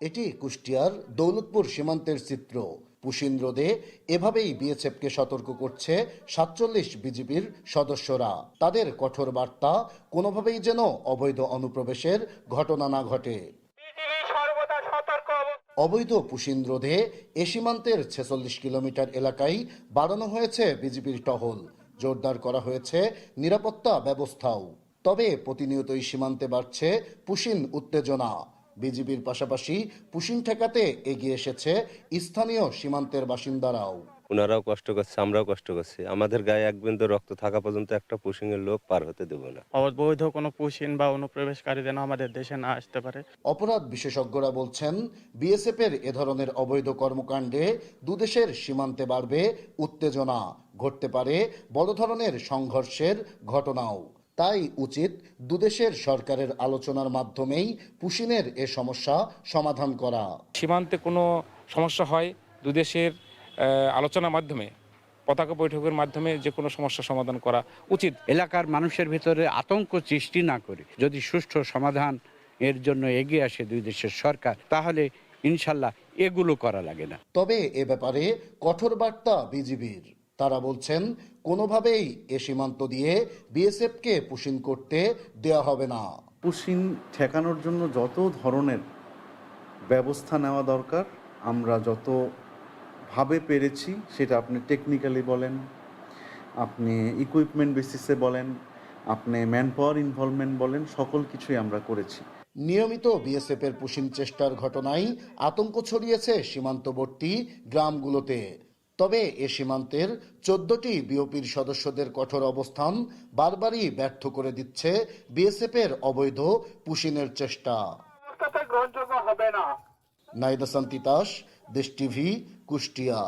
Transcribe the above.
এটি কুষ্টিয়ার দৌলতপুর সীমান্তের চিত্র। পুশিন রোধে এভাবেই বিএসএফকে সতর্ক করছে ৪৭ বিজিবির সদস্যরা। তাদের কঠোর বার্তা, কোনোভাবেই যেন অবৈধ অনুপ্রবেশের ঘটনা না ঘটে। অবৈধ পুশিন রোধে এ সীমান্তের ৪৬ কিলোমিটার এলাকায় বাড়ানো হয়েছে বিজিবির টহল, জোরদার করা হয়েছে নিরাপত্তা ব্যবস্থাও। তবে প্রতিনিয়তই সীমান্তে বাড়ছে পুশিন উত্তেজনা। বিজিবির পাশাপাশি পুশিন ঠেকাতে এগিয়ে এসেছে স্থানীয় সীমান্তের বাসিন্দারাও। ওনারাও কষ্ট করছে, আমরাও কষ্ট করছি। আমাদের গায়ে এক বিন্দু রক্ত থাকা পর্যন্ত একটা পুশিং এর লোক পার হতে দেব না। অবৈধ কোনো পুশিন বা অনুপ্রবেশকারী যেন আমাদের দেশে না আসতে পারে। অপরাধ বিশেষজ্ঞরা বলছেন, বিএসএফের এ ধরনের অবৈধ কর্মকাণ্ডে দুদেশের সীমান্তে বাড়বে উত্তেজনা, ঘটতে পারে বড় ধরনের সংঘর্ষের ঘটনাও। তাই উচিত দুদেশের সরকারের আলোচনার মাধ্যমেই পুশিনের এ সমস্যা সমাধান করা। সীমান্তে কোনো সমস্যা হয়, দুদেশের আলোচনার মাধ্যমে, পতাকা বৈঠকের মাধ্যমে যে কোনো সমস্যা সমাধান করা উচিত। এলাকার মানুষের ভিতরে আতঙ্ক সৃষ্টি না করে যদি সুষ্ঠু সমাধান এর জন্য এগিয়ে আসে দুই দেশের সরকার, তাহলে ইনশাল্লাহ এগুলো করা লাগে না। তবে এ ব্যাপারে কঠোর বার্তা বিজিবির। তারা বলছেন, কোনোভাবেই এ সীমান্ত দিয়ে বিএসএফকে পুশিন করতে দেয়া হবে না। পুশিন ঠেকানোর জন্য যত ধরনের ব্যবস্থা নেওয়া দরকার আমরা যতভাবে পেরেছি, সেটা আপনি টেকনিক্যালি বলেন, আপনি ইকুইপমেন্ট বেসিসে বলেন, আপনি ম্যান পাওয়ার ইনভলভমেন্ট বলেন, সকল কিছুই আমরা করেছি। নিয়মিত বিএসএফের পুশিন চেষ্টার ঘটনায় আতঙ্ক ছড়িয়েছে সীমান্তবর্তী গ্রামগুলোতে। তবে এ সীমান্তের ১৪টি বিওপির সদস্যদের কঠোর অবস্থান বারবারই ব্যর্থ করে দিচ্ছে বিএসএফের অবৈধ পুশিনের চেষ্টা। নাইদা সান্তিতাস, দেশ টিভি, কুষ্টিয়া।